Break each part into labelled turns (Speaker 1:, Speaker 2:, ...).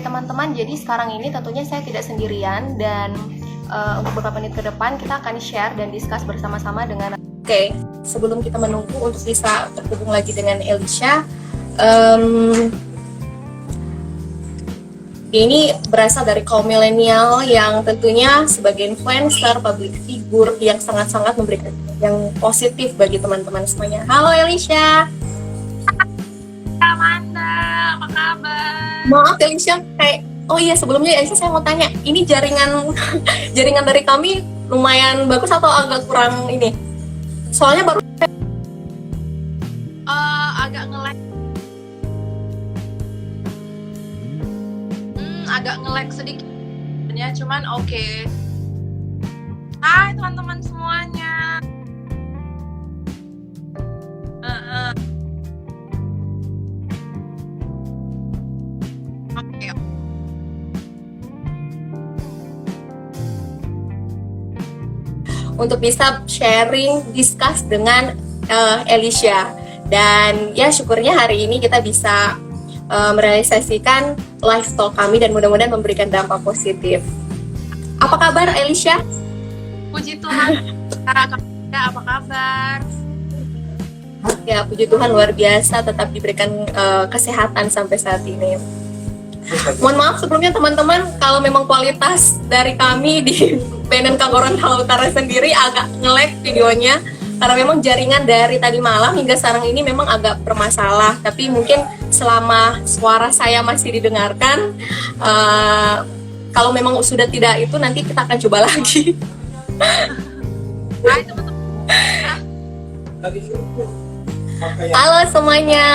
Speaker 1: teman-teman, jadi sekarang ini tentunya saya tidak sendirian dan untuk beberapa menit ke depan kita akan share dan discuss bersama-sama dengan. Oke, sebelum kita menunggu untuk bisa terhubung lagi dengan Elisha, ini berasal dari kaum milenial yang tentunya sebagai influencer, public figure yang sangat-sangat memberikan yang positif bagi teman-teman semuanya. Halo Elisha.
Speaker 2: Amanda, apa kabar?
Speaker 1: Maaf Elisha, oh iya sebelumnya Elisha saya mau tanya, ini jaringan jaringan dari kami lumayan bagus atau agak kurang ini? Soalnya baru
Speaker 2: Agak nge-lag. Agak nge-lag sedikit. Ya, cuman oke. Hai teman-teman semuanya. Oke.
Speaker 1: untuk bisa sharing, discuss dengan Elisha. Dan ya syukurnya hari ini kita bisa merealisasikan live talk kami dan mudah-mudahan memberikan dampak positif. Apa kabar Elisha?
Speaker 2: Puji Tuhan. Apa kabar?
Speaker 1: Ya puji Tuhan luar biasa, tetap diberikan kesehatan sampai saat ini. Mohon maaf sebelumnya teman-teman kalau memang kualitas dari kami di BNN Gorontalo Utara sendiri agak nge-lag videonya karena memang jaringan dari tadi malam hingga sekarang ini memang agak bermasalah, tapi mungkin selama suara saya masih didengarkan, kalau memang sudah tidak itu nanti kita akan coba lagi.
Speaker 2: Hai teman-teman.
Speaker 1: Halo semuanya.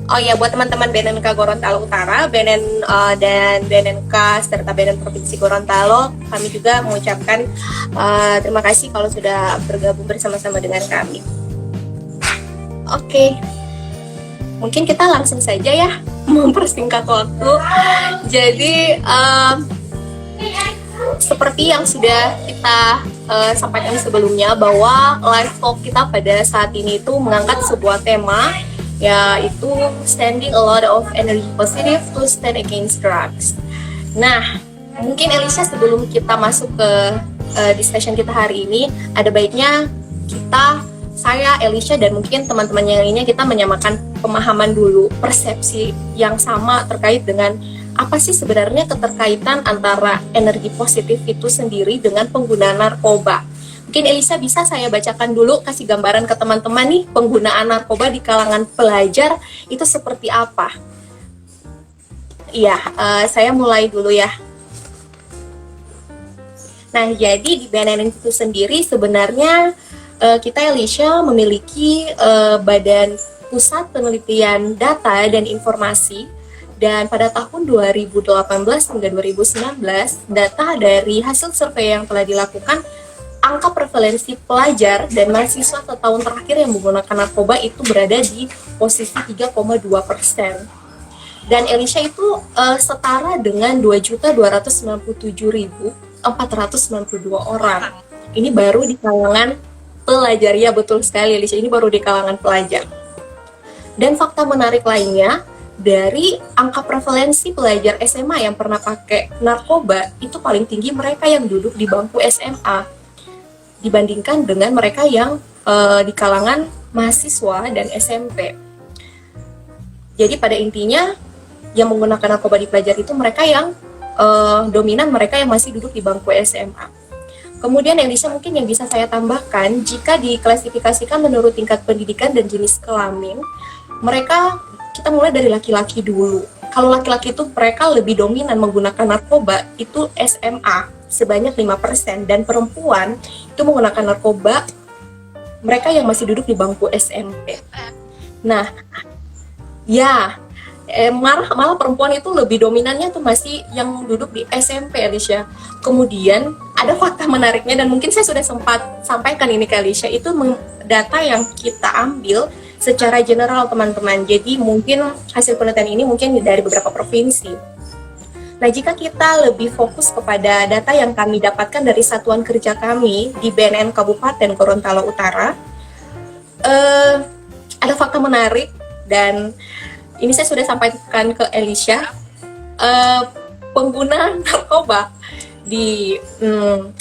Speaker 1: Oh ya, buat teman-teman BNNK Gorontalo Utara, BNN dan BNNK serta BNN Provinsi Gorontalo, kami juga mengucapkan terima kasih kalau sudah bergabung bersama-sama dengan kami. Oke, mungkin kita langsung saja ya, mempersingkat waktu. Jadi, seperti yang sudah kita sampaikan sebelumnya, bahwa live talk kita pada saat ini itu mengangkat sebuah tema, yaitu standing a lot of energy positive to stand against drugs. Nah, mungkin Elisha sebelum kita masuk ke discussion kita hari ini, ada baiknya saya, Elisha, dan mungkin teman-teman yang lainnya kita menyamakan pemahaman dulu, persepsi yang sama terkait dengan apa sih sebenarnya keterkaitan antara energi positif itu sendiri dengan penggunaan narkoba. Mungkin Elisha bisa saya bacakan dulu, kasih gambaran ke teman-teman nih, penggunaan narkoba di kalangan pelajar itu seperti apa. Iya, saya mulai dulu ya. Nah, jadi di BNN itu sendiri sebenarnya kita Elisha memiliki Badan Pusat Penelitian Data dan Informasi, dan pada tahun 2018 hingga 2019, data dari hasil survei yang telah dilakukan, angka prevalensi pelajar dan mahasiswa setahun terakhir yang menggunakan narkoba itu berada di posisi 3,2%. Dan Elisha itu setara dengan 2.297.492 orang. Ini baru di kalangan pelajar, ya betul sekali Elisha, ini baru di kalangan pelajar. Dan fakta menarik lainnya, dari angka prevalensi pelajar SMA yang pernah pakai narkoba, itu paling tinggi mereka yang duduk di bangku SMA dibandingkan dengan mereka yang di kalangan mahasiswa dan SMP. Jadi pada intinya yang menggunakan narkoba di pelajar itu mereka yang dominan, mereka yang masih duduk di bangku SMA. Kemudian Elisha mungkin yang bisa saya tambahkan, jika diklasifikasikan menurut tingkat pendidikan dan jenis kelamin, kita mulai dari laki-laki dulu. Kalau laki-laki itu mereka lebih dominan menggunakan narkoba itu SMA sebanyak 5%, dan perempuan itu menggunakan narkoba mereka yang masih duduk di bangku SMP. Nah, ya malah perempuan itu lebih dominannya tuh masih yang duduk di SMP, Elisha. Kemudian ada fakta menariknya, dan mungkin saya sudah sempat sampaikan ini ke Elisha, itu data yang kita ambil secara general teman-teman. Jadi mungkin hasil penelitian ini mungkin dari beberapa provinsi. Nah, jika kita lebih fokus kepada data yang kami dapatkan dari satuan kerja kami di BNN Kabupaten Gorontalo Utara, ada fakta menarik, dan ini saya sudah sampaikan ke Elisha, pengguna narkoba di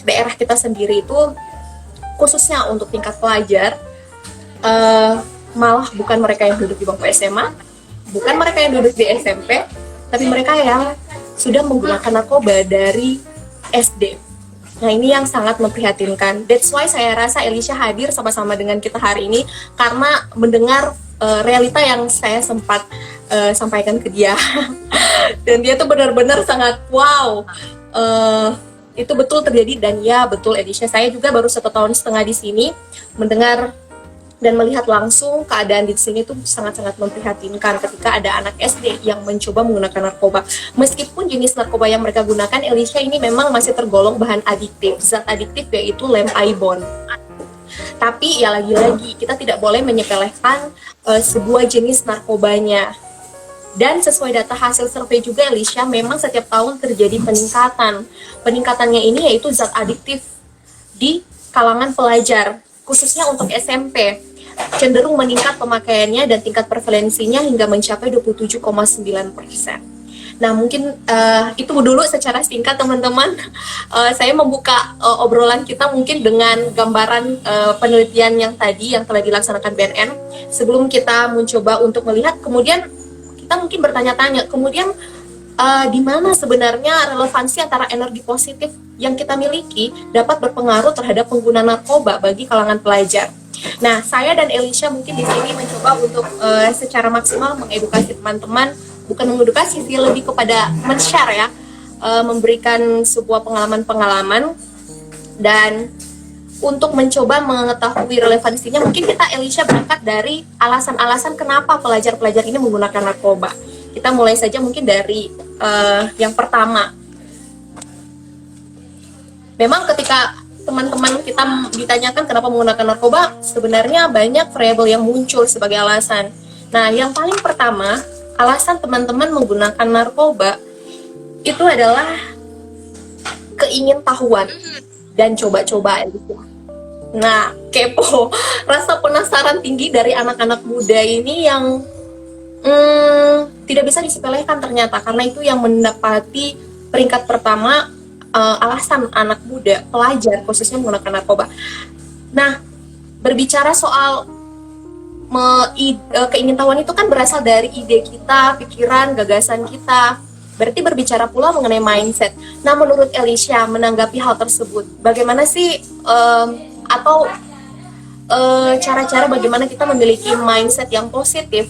Speaker 1: daerah kita sendiri itu khususnya untuk tingkat pelajar, malah bukan mereka yang duduk di bangku SMA, bukan mereka yang duduk di SMP, tapi mereka yang sudah menggunakan narkoba dari SD. Nah, ini yang sangat memprihatinkan. That's why saya rasa Elisha hadir sama-sama dengan kita hari ini, karena mendengar realita yang saya sempat sampaikan ke dia. Dan dia tuh benar-benar sangat wow, itu betul terjadi. Dan ya betul Elisha, saya juga baru 1,5 tahun di sini, mendengar dan melihat langsung keadaan di sini tuh sangat-sangat memprihatinkan ketika ada anak SD yang mencoba menggunakan narkoba. Meskipun jenis narkoba yang mereka gunakan, Elisha, ini memang masih tergolong bahan adiktif, zat adiktif yaitu lem ibon. Tapi ya lagi-lagi kita tidak boleh menyepelekan sebuah jenis narkobanya. Dan sesuai data hasil survei juga Elisha, memang setiap tahun terjadi peningkatan. Peningkatannya ini yaitu zat adiktif di kalangan pelajar, khususnya untuk SMP. Cenderung meningkat pemakaiannya dan tingkat prevalensinya hingga mencapai 27,9%. Nah, mungkin itu dulu secara singkat teman-teman. Saya membuka obrolan kita mungkin dengan gambaran penelitian yang tadi yang telah dilaksanakan BNN. Sebelum kita mencoba untuk melihat, kemudian kita mungkin bertanya-tanya, kemudian di mana sebenarnya relevansi antara energi positif yang kita miliki dapat berpengaruh terhadap pengguna narkoba bagi kalangan pelajar. Nah, saya dan Elisha mungkin di sini mencoba untuk secara maksimal mengedukasi teman-teman, bukan mengedukasi sih, lebih kepada men-share ya, memberikan sebuah pengalaman-pengalaman. Dan untuk mencoba mengetahui relevansinya, mungkin kita Elisha berangkat dari alasan-alasan kenapa pelajar-pelajar ini menggunakan narkoba. Kita mulai saja mungkin dari yang pertama. Memang ketika teman-teman kita ditanyakan kenapa menggunakan narkoba, sebenarnya banyak variabel yang muncul sebagai alasan. Nah, yang paling pertama, alasan teman-teman menggunakan narkoba itu adalah keingintahuan dan coba-coba. Nah, kepo, rasa penasaran tinggi dari anak-anak muda ini yang tidak bisa disepelekan ternyata, karena itu yang mendapati peringkat pertama. Alasan anak muda, pelajar khususnya menggunakan narkoba. Nah, berbicara soal keingintahuan itu kan berasal dari ide kita, pikiran, gagasan kita. Berarti berbicara pula mengenai mindset. Nah, menurut Elisha, menanggapi hal tersebut, bagaimana sih atau cara-cara bagaimana kita memiliki mindset yang positif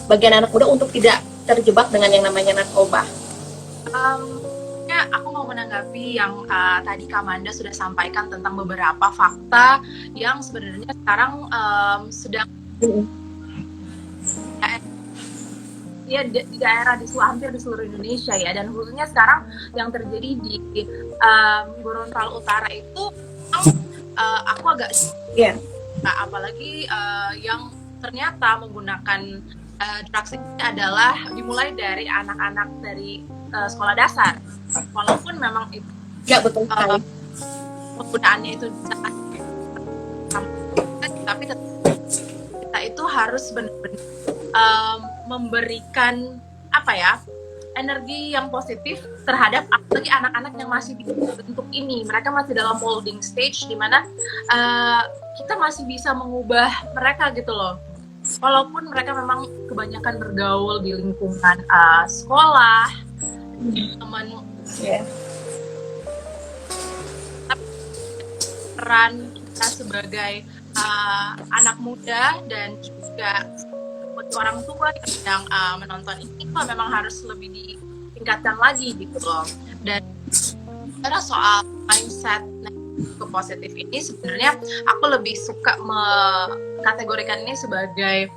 Speaker 1: bagi anak muda untuk tidak terjebak dengan yang namanya narkoba?
Speaker 2: Aku mau menanggapi yang tadi Kamanda sudah sampaikan tentang beberapa fakta yang sebenarnya sekarang sedang ya di daerah hampir di seluruh Indonesia ya, dan khususnya sekarang yang terjadi di Gorontalo Utara itu aku agak apalagi yang ternyata menggunakan drugs ini adalah dimulai dari anak-anak dari sekolah dasar. Walaupun memang itu
Speaker 1: betul sekali,
Speaker 2: penggunaannya itu tapi kita itu harus benar-benar memberikan energi yang positif terhadap apalagi anak-anak yang masih dibentuk ini. Mereka masih dalam molding stage di mana kita masih bisa mengubah mereka gitu loh. Walaupun mereka memang kebanyakan bergaul di lingkungan sekolah, teman peran kita sebagai anak muda dan juga orang tua yang menonton ini memang harus lebih ditingkatkan lagi gitu loh. Dan karena soal mindset ke positif ini sebenarnya aku lebih suka mengkategorikan ini sebagai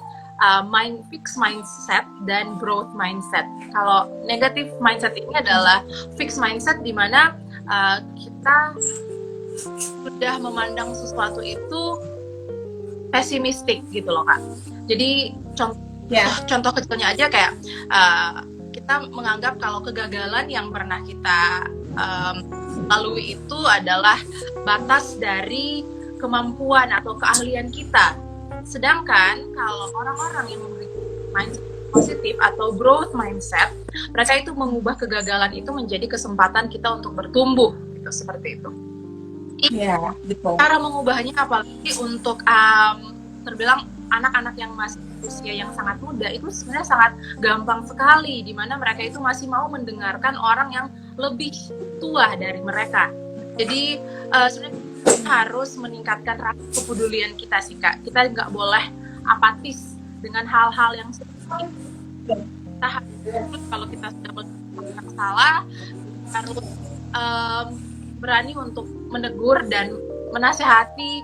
Speaker 2: fixed mindset dan growth mindset. Kalau negative mindset ini adalah fixed mindset di mana kita sudah memandang sesuatu itu pesimistik gitu loh Kak. Jadi contoh kecilnya aja kayak kita menganggap kalau kegagalan yang pernah kita lalui itu adalah batas dari kemampuan atau keahlian kita. Sedangkan kalau orang-orang yang memiliki mindset positif atau growth mindset, mereka itu mengubah kegagalan itu menjadi kesempatan kita untuk bertumbuh, gitu, seperti itu.
Speaker 1: Iya, betul.
Speaker 2: Cara mengubahnya apalagi untuk terbilang anak-anak yang masih usia yang sangat muda itu sebenarnya sangat gampang sekali, di mana mereka itu masih mau mendengarkan orang yang lebih tua dari mereka. Jadi sebenarnya kita harus meningkatkan rasa kepedulian kita sih Kak. Kita nggak boleh apatis dengan hal-hal yang seperti itu. Kita harus, kalau kita sudah melakukan salah, harus berani untuk menegur dan menasehati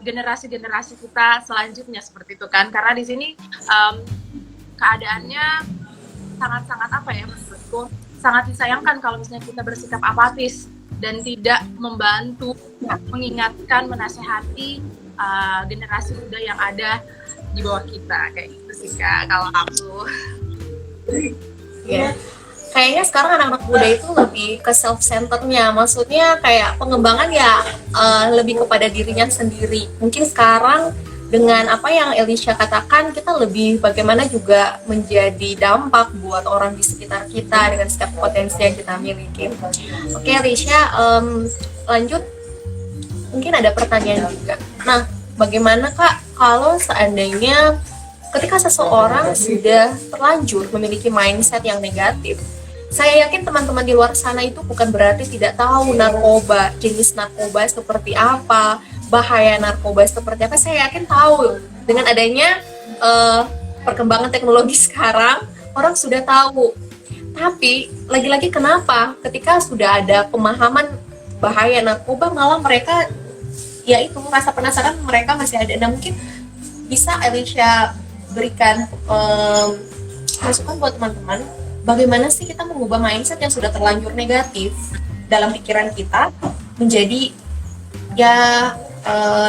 Speaker 2: generasi-generasi kita selanjutnya, seperti itu kan. Karena di sini keadaannya sangat-sangat apa ya, menurutku sangat disayangkan kalau misalnya kita bersikap apatis dan tidak membantu, mengingatkan, menasehati generasi muda yang ada di bawah kita, kayak gitu sih Kak kalau aku.
Speaker 1: Ya. Kayaknya sekarang anak-anak muda itu lebih ke self-centerednya, maksudnya kayak pengembangan ya lebih kepada dirinya sendiri. Mungkin sekarang dengan apa yang Elisha katakan, kita lebih bagaimana juga menjadi dampak buat orang di sekitar kita dengan setiap potensi yang kita miliki. Oke Elisha, lanjut. Mungkin ada pertanyaan juga. Nah, bagaimana Kak kalau seandainya ketika seseorang sudah terlanjur memiliki mindset yang negatif? Saya yakin teman-teman di luar sana itu bukan berarti tidak tahu narkoba, jenis narkoba seperti apa, bahaya narkoba seperti apa. Saya yakin tahu. Dengan adanya perkembangan teknologi sekarang, orang sudah tahu. Tapi lagi-lagi kenapa ketika sudah ada pemahaman bahaya narkoba, malah mereka ya itu rasa penasaran mereka masih ada. Nah, mungkin bisa Elisha berikan masukan buat teman-teman, bagaimana sih kita mengubah mindset yang sudah terlanjur negatif dalam pikiran kita menjadi ya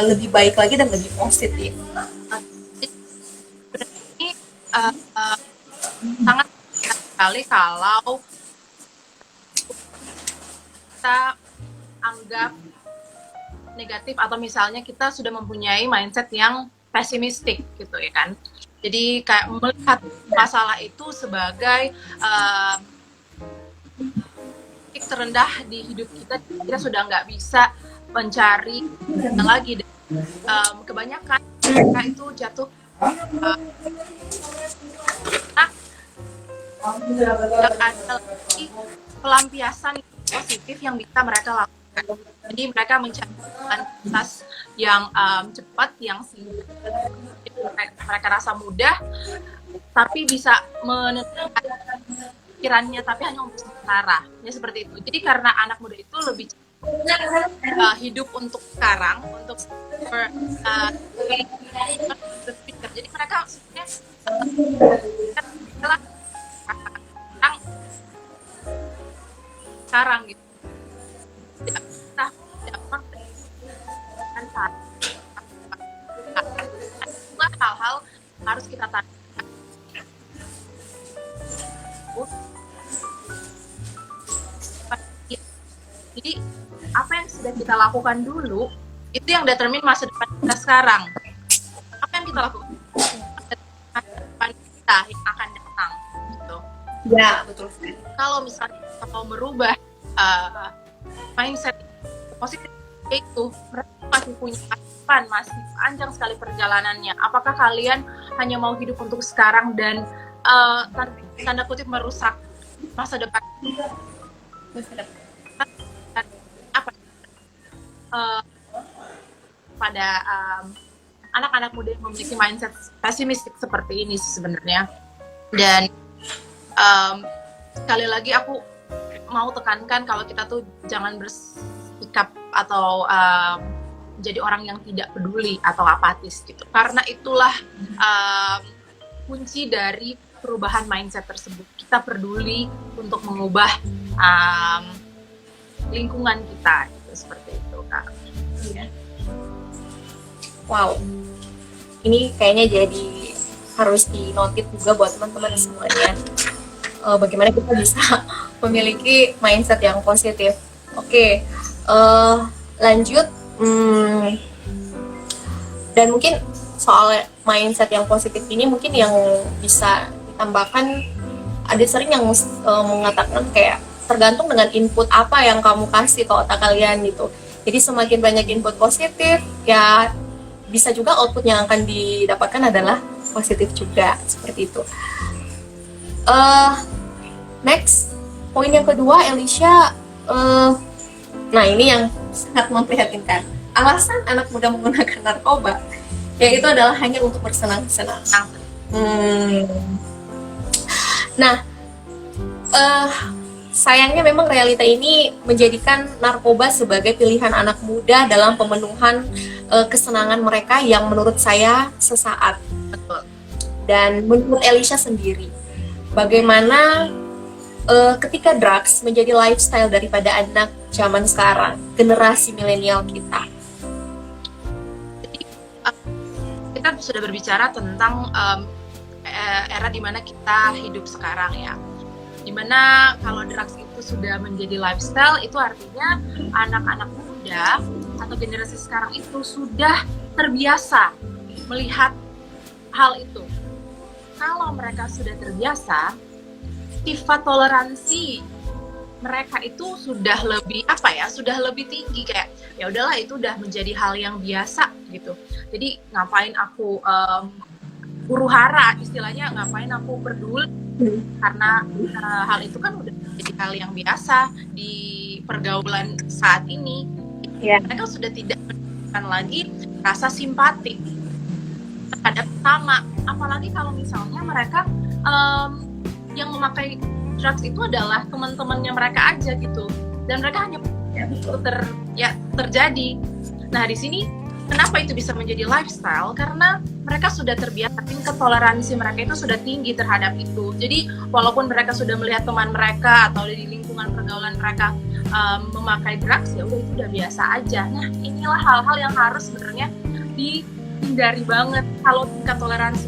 Speaker 1: lebih baik lagi dan lebih positif.
Speaker 2: Ini sangat sekali kalau kita anggap negatif, atau misalnya kita sudah mempunyai mindset yang pesimistik gitu ya kan. Jadi kayak melihat masalah itu sebagai titik terendah di hidup kita sudah nggak bisa mencari lagi. Kebanyakan mereka itu jatuh ada lagi pelampiasan positif yang bisa mereka lakukan. Jadi mereka mencari aktivitas yang cepat, yang singkat, mereka rasa mudah, tapi bisa menentukan pikirannya, tapi hanya untuk sementara, ya seperti itu. Jadi karena anak muda itu lebih hidup untuk sekarang, untuk berpikir. Jadi mereka sebenarnya sekarang gitu. Hal-hal harus kita tanya. Jadi apa yang sudah kita lakukan dulu itu yang determine masa depan kita sekarang. Apa yang kita lakukan masa depan kita yang akan datang gitu.
Speaker 1: Ya, betul sekali.
Speaker 2: Kalau misalnya kita mau merubah mindset positif itu, mereka masih punya depan, masih panjang sekali perjalanannya. Apakah kalian hanya mau hidup untuk sekarang dan tanda kutip merusak masa depan? Apa pada anak-anak muda yang memiliki mindset pesimistik seperti ini sebenarnya. Dan sekali lagi aku mau tekankan kalau kita tuh jangan bersikap atau jadi orang yang tidak peduli atau apatis gitu, karena itulah kunci dari perubahan mindset tersebut. Kita peduli untuk mengubah lingkungan kita gitu, seperti itu Kak.
Speaker 1: Wow, ini kayaknya jadi harus dinotit juga buat teman-teman semuanya, bagaimana kita bisa memiliki mindset yang positif. Oke, lanjut. Dan mungkin soal mindset yang positif ini mungkin yang bisa ditambahkan, ada sering yang mengatakan kayak tergantung dengan input apa yang kamu kasih ke otak kalian gitu. Jadi semakin banyak input positif, ya bisa juga output yang akan didapatkan adalah positif juga, seperti itu. Next, poin yang kedua, Elisha, nah ini yang sangat memprihatinkan. Alasan anak muda menggunakan narkoba, yaitu adalah hanya untuk bersenang-senang. Nah, sayangnya memang realita ini menjadikan narkoba sebagai pilihan anak muda dalam pemenuhan kesenangan mereka yang menurut saya sesaat.
Speaker 2: Betul.
Speaker 1: Dan menurut Elisha sendiri, bagaimana ketika drugs menjadi lifestyle daripada anak zaman sekarang, generasi milenial kita?
Speaker 2: Kita sudah berbicara tentang era dimana kita hidup sekarang ya, dimana kalau drugs itu sudah menjadi lifestyle, itu artinya anak-anak muda atau generasi sekarang itu sudah terbiasa melihat hal itu. Kalau mereka sudah terbiasa, sifat toleransi mereka itu sudah lebih sudah lebih tinggi, kayak ya udahlah itu udah menjadi hal yang biasa gitu. Jadi ngapain aku huru hara, istilahnya ngapain aku peduli, karena hal itu kan udah jadi hal yang biasa di pergaulan saat ini. Mereka sudah tidak menunjukkan lagi rasa simpati terhadap sama, apalagi kalau misalnya mereka yang memakai drugs itu adalah teman-temannya mereka aja gitu, dan mereka hanya terjadi. Nah di sini kenapa itu bisa menjadi lifestyle? Karena mereka sudah terbiasa, tingkat toleransi mereka itu sudah tinggi terhadap itu. Jadi walaupun mereka sudah melihat teman mereka atau di lingkungan pergaulan mereka memakai drugs, ya udah itu udah biasa aja. Nah inilah hal-hal yang harus sebenarnya dihindari banget. Kalau tingkat toleransi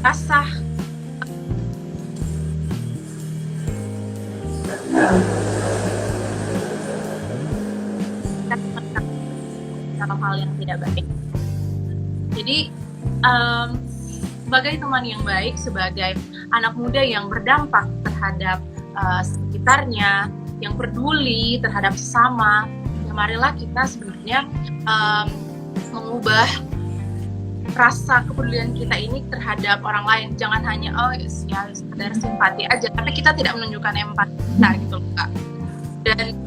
Speaker 2: rasa dalam hal yang tidak baik. Jadi sebagai teman yang baik, sebagai anak muda yang berdampak terhadap sekitarnya, yang peduli terhadap sesama, ya marilah kita sebenarnya mengubah rasa kepedulian kita ini terhadap orang lain. Jangan hanya sekedar simpati aja, tapi kita tidak menunjukkan empati kita gitu loh Kak. Dan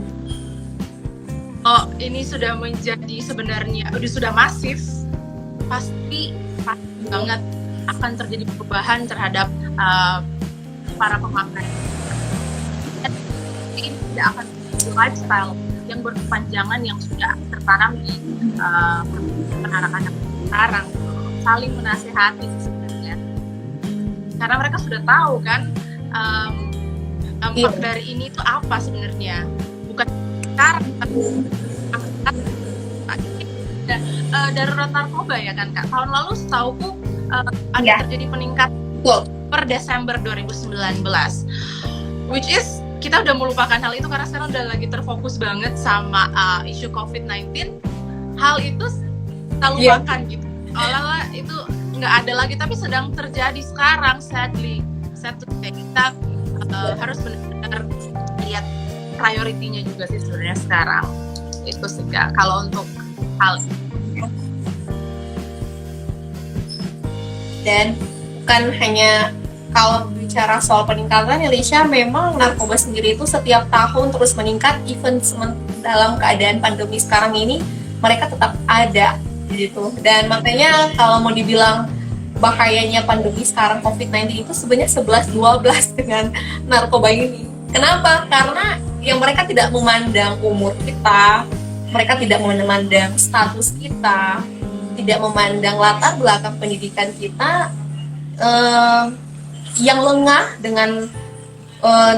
Speaker 2: ini sudah menjadi sebenarnya sudah masif, pasti banget akan terjadi perubahan terhadap para pemakai. Ini tidak akan menjadi lifestyle yang berkepanjangan yang sudah tertanam di anak-anak sekarang, saling menasehati sebenarnya, karena mereka sudah tahu kan dampak dari ini itu apa sebenarnya, bukan sekarang darurat narkoba ya kan Kak. Tahun lalu setauku ada terjadi peningkat per Desember 2019, which is kita udah melupakan hal itu karena sekarang udah lagi terfokus banget sama isu COVID-19. Hal itu kita lupakan gitu, olah itu nggak ada lagi, tapi sedang terjadi sekarang. Sadly kita harus benar-benar lihat prioritinya juga sih sebenarnya sekarang. Itu sih Kak, kalau untuk hal ini.
Speaker 1: Dan bukan hanya kalau bicara soal peningkatan, Elisha, memang narkoba sendiri itu setiap tahun terus meningkat. Even dalam keadaan pandemi sekarang ini, mereka tetap ada gitu. Dan makanya kalau mau dibilang bahayanya pandemi sekarang COVID-19 itu sebenarnya 11-12 dengan narkoba ini. Kenapa? Karena yang mereka tidak memandang umur kita, mereka tidak memandang status kita, tidak memandang latar belakang pendidikan kita, yang lengah dengan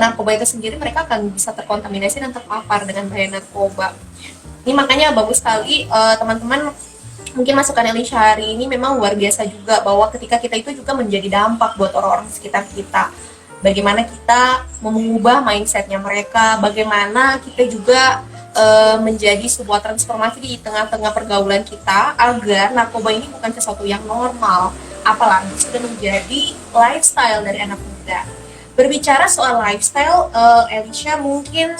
Speaker 1: narkoba itu sendiri, mereka akan bisa terkontaminasi dan terpapar dengan bahaya narkoba. Ini makanya bagus sekali teman-teman, mungkin masukan Elisha hari ini memang luar biasa juga, bahwa ketika kita itu juga menjadi dampak buat orang-orang sekitar kita. Bagaimana kita mengubah mindsetnya mereka, bagaimana kita juga menjadi sebuah transformasi di tengah-tengah pergaulan kita agar narkoba ini bukan sesuatu yang normal, apalagi sudah menjadi lifestyle dari anak muda. Berbicara soal lifestyle, Elisha mungkin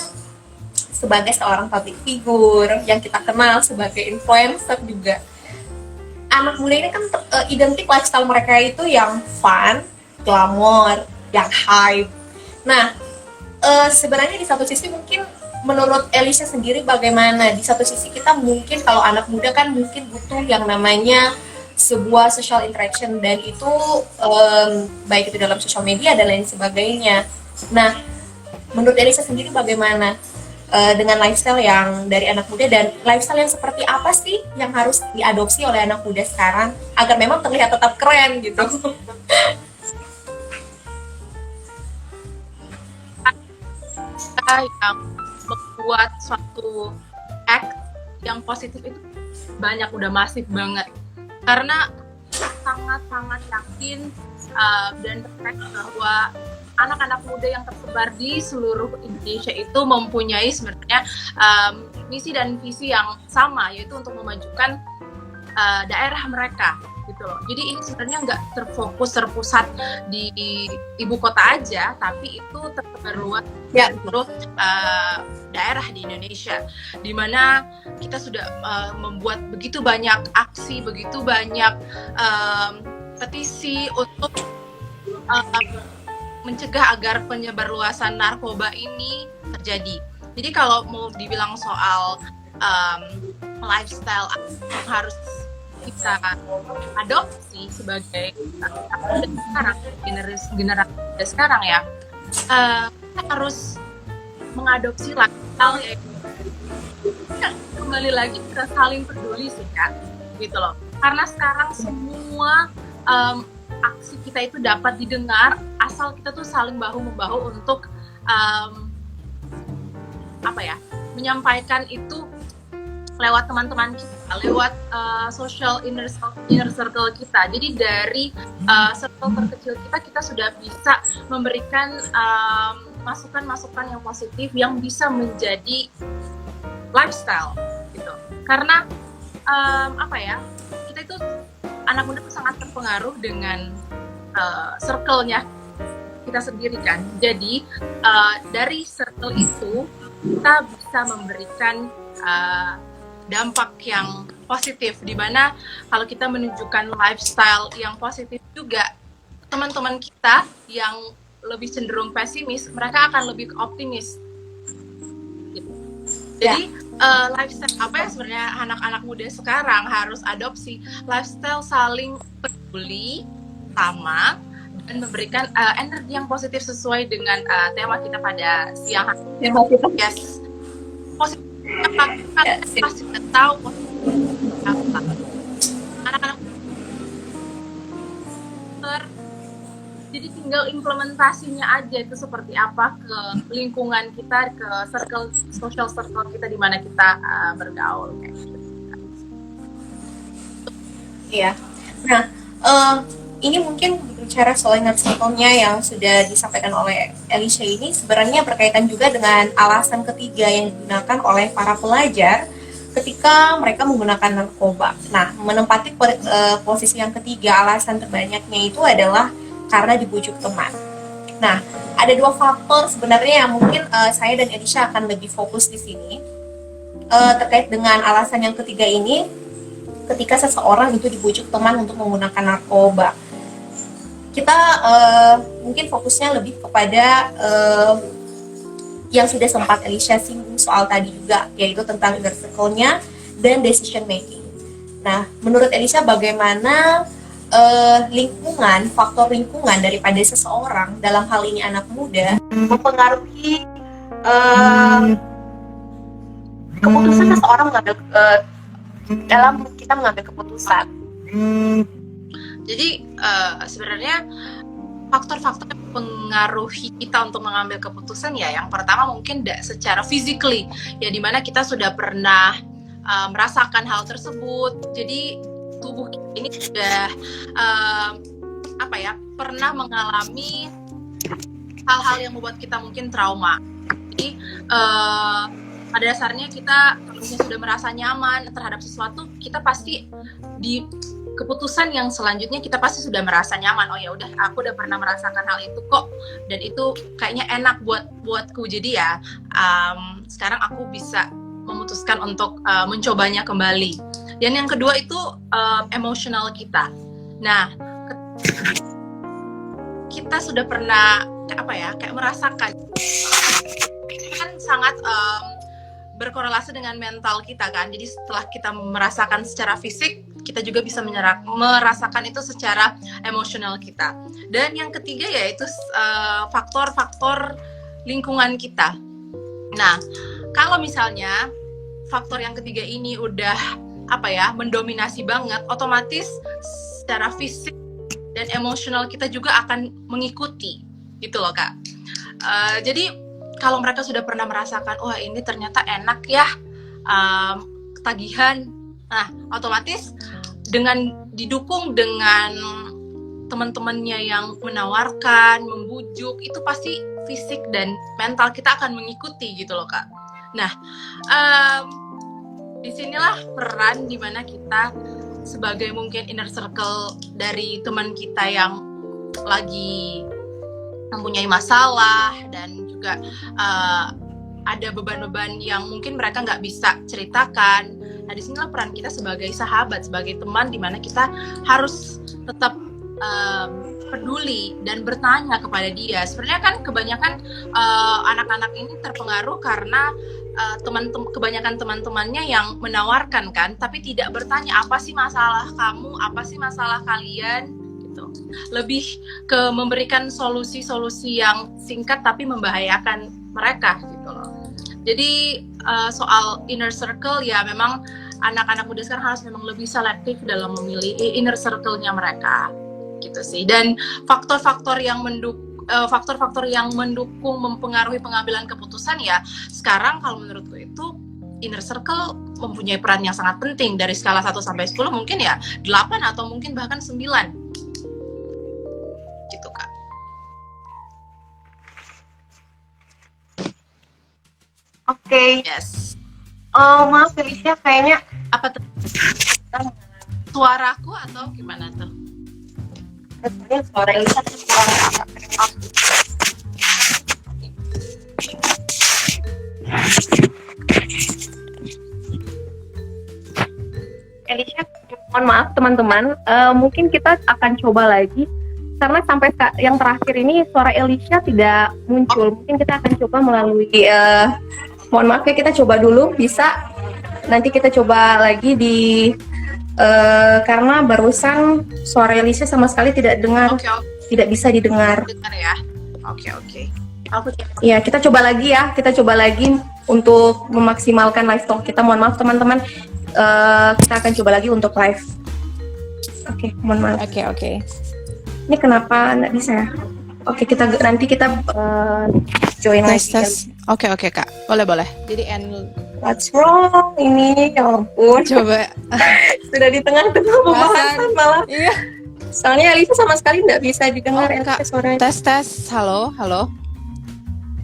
Speaker 1: sebagai seorang public figure yang kita kenal sebagai influencer juga, anak muda ini kan identik lifestyle mereka itu yang fun, glamor, yang hype. Nah, sebenarnya di satu sisi mungkin menurut Elisha sendiri bagaimana? Di satu sisi kita mungkin kalau anak muda kan mungkin butuh yang namanya sebuah social interaction, dan itu baik itu dalam sosial media dan lain sebagainya. Nah, menurut Elisha sendiri bagaimana dengan lifestyle yang dari anak muda, dan lifestyle yang seperti apa sih yang harus diadopsi oleh anak muda sekarang agar memang terlihat tetap keren gitu?
Speaker 2: Yang membuat suatu act yang positif itu banyak, udah masif banget, karena sangat-sangat yakin dan percaya bahwa anak-anak muda yang tersebar di seluruh Indonesia itu mempunyai sebenarnya misi dan visi yang sama, yaitu untuk memajukan daerah mereka gitu loh. Jadi ini sebenarnya nggak terpusat di ibu kota aja, tapi itu tersebar luas
Speaker 1: Ya,
Speaker 2: di seluruh daerah di Indonesia, di mana kita sudah membuat begitu banyak aksi, begitu banyak petisi untuk mencegah agar penyebarluasan narkoba ini terjadi. Jadi kalau mau dibilang soal lifestyle yang harus kita adopsi sebagai sekarang, generasi sekarang ya, kita harus mengadopsi lifestyle yaitu kembali lagi ke saling peduli sih Kak, gitu loh. Karena sekarang semua aksi kita itu dapat didengar asal kita tuh saling bahu membahu untuk menyampaikan itu lewat teman-teman kita, lewat social inner circle kita. Jadi dari circle terkecil kita sudah bisa memberikan masukan-masukan yang positif yang bisa menjadi lifestyle gitu. Karena kita itu anak muda itu sangat terpengaruh dengan circle-nya kita sendiri kan. Jadi dari circle itu kita bisa memberikan dampak yang positif, di mana kalau kita menunjukkan lifestyle yang positif juga, teman-teman kita yang lebih cenderung pesimis, mereka akan lebih optimis. Gitu. Jadi lifestyle apa yang sebenarnya anak-anak muda sekarang harus adopsi? Lifestyle saling peduli, sama, dan memberikan energi yang positif sesuai dengan tema kita pada siang hari.
Speaker 1: tema kita.
Speaker 2: Yes, positif. Pasti kita tahu apa anak-anak, jadi tinggal implementasinya aja itu seperti apa ke lingkungan kita, ke social circle kita di mana kita bergaul kayak gitu.
Speaker 1: Iya. Nah, ini mungkin bicara soal inner circle-nya yang sudah disampaikan oleh Elisha ini sebenarnya berkaitan juga dengan alasan ketiga yang digunakan oleh para pelajar ketika mereka menggunakan narkoba. Nah, menempati posisi yang ketiga, alasan terbanyaknya itu adalah karena dibujuk teman. Nah, ada dua faktor sebenarnya yang mungkin saya dan Elisha akan lebih fokus di sini terkait dengan alasan yang ketiga ini, ketika seseorang itu dibujuk teman untuk menggunakan narkoba. Kita mungkin fokusnya lebih kepada yang sudah sempat Elisha singgung soal tadi juga, yaitu tentang inner circle-nya dan decision making. Nah, menurut Elisha bagaimana lingkungan, faktor lingkungan daripada seseorang, dalam hal ini anak muda, mempengaruhi keputusan seseorang mengambil dalam kita mengambil keputusan.
Speaker 2: Jadi sebenarnya faktor-faktor yang mempengaruhi kita untuk mengambil keputusan ya, yang pertama mungkin secara physically, ya dimana kita sudah pernah merasakan hal tersebut. Jadi tubuh kita ini sudah pernah mengalami hal-hal yang membuat kita mungkin trauma. Jadi pada dasarnya kita kalau misalnya sudah merasa nyaman terhadap sesuatu, kita pasti di keputusan yang selanjutnya kita pasti sudah merasa nyaman. Oh ya udah, aku udah pernah merasakan hal itu kok, dan itu kayaknya enak buatku. Jadi ya sekarang aku bisa memutuskan untuk mencobanya kembali. Dan yang kedua itu emosional kita. Nah, kita sudah pernah kayak merasakan, kan sangat berkorelasi dengan mental kita kan. Jadi setelah kita merasakan secara fisik, kita juga bisa merasakan itu secara emosional kita. Dan yang ketiga yaitu faktor-faktor lingkungan kita. Nah, kalau misalnya faktor yang ketiga ini udah mendominasi banget, otomatis secara fisik dan emosional kita juga akan mengikuti gitu loh Kak. Jadi kalau mereka sudah pernah merasakan, wah ini ternyata enak ya, ketagihan, nah otomatis dengan didukung dengan teman-temannya yang menawarkan, membujuk, itu pasti fisik dan mental kita akan mengikuti gitu loh Kak. Nah, disinilah peran dimana kita sebagai mungkin inner circle dari teman kita yang lagi mempunyai masalah dan juga ada beban-beban yang mungkin mereka nggak bisa ceritakan. Nah, disinilah peran kita sebagai sahabat, sebagai teman, dimana kita harus tetap peduli dan bertanya kepada dia. Sebenarnya kan kebanyakan anak-anak ini terpengaruh karena kebanyakan teman-temannya yang menawarkan kan, tapi tidak bertanya apa sih masalah kamu, apa sih masalah kalian. Lebih ke memberikan solusi-solusi yang singkat tapi membahayakan mereka gitu loh. Jadi soal inner circle ya memang anak-anak muda sekarang harus memang lebih selektif dalam memilih inner circle-nya mereka gitu sih. Dan faktor-faktor yang mendukung mempengaruhi pengambilan keputusan ya sekarang kalau menurutku itu inner circle mempunyai peran yang sangat penting. Dari skala 1 sampai 10 mungkin ya 8 atau mungkin bahkan 9 gitu Kak.
Speaker 1: Oke.
Speaker 2: Yes.
Speaker 1: Maaf Felicia, kayaknya
Speaker 2: Apa tuh? Suaraku atau gimana tuh?
Speaker 1: Suara Elisa Elisha, mohon maaf teman-teman, mungkin kita akan coba lagi karena sampai yang terakhir ini suara Elisha tidak muncul. Mungkin kita akan coba melalui mohon maaf ya, kita coba dulu, bisa nanti kita coba lagi karena barusan suara Elisha sama sekali tidak dengar. Tidak bisa didengar.
Speaker 2: Dengar ya. Oke.
Speaker 1: Ya, kita coba lagi ya. Kita coba lagi untuk memaksimalkan live talk kita. Mohon maaf teman-teman. Kita akan coba lagi untuk live. Oke, mohon maaf.
Speaker 3: Oke.
Speaker 1: Ini kenapa nggak bisa ya? Oke, nanti kita join lagi.
Speaker 3: Oke Kak. Boleh. Jadi
Speaker 1: What's wrong ini? Ya ampun.
Speaker 3: coba
Speaker 1: Sudah di tengah-tengah pembahasan malah.
Speaker 3: Iya.
Speaker 1: Soalnya Elisa sama sekali nggak bisa didengar
Speaker 3: Kak.
Speaker 1: suaranya.
Speaker 3: Tes. Halo.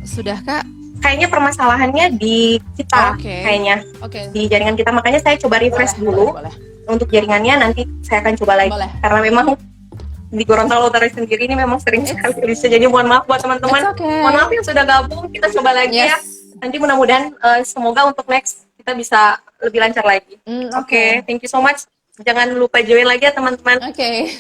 Speaker 3: Sudah Kak?
Speaker 1: Kayaknya permasalahannya di kita, kayaknya di jaringan kita. Makanya saya coba refresh dulu.
Speaker 3: Boleh.
Speaker 1: Untuk jaringannya nanti saya akan coba lagi.
Speaker 3: Boleh.
Speaker 1: Karena memang di Gorontalo Utara sendiri ini memang sering sekali bisa. Jadi mohon maaf buat teman-teman. Mohon maaf yang sudah gabung. Kita coba lagi ya. Nanti mudah-mudahan semoga untuk next kita bisa lebih lancar lagi. Oke, thank you so much. Jangan lupa join lagi ya teman-teman.
Speaker 3: Oke.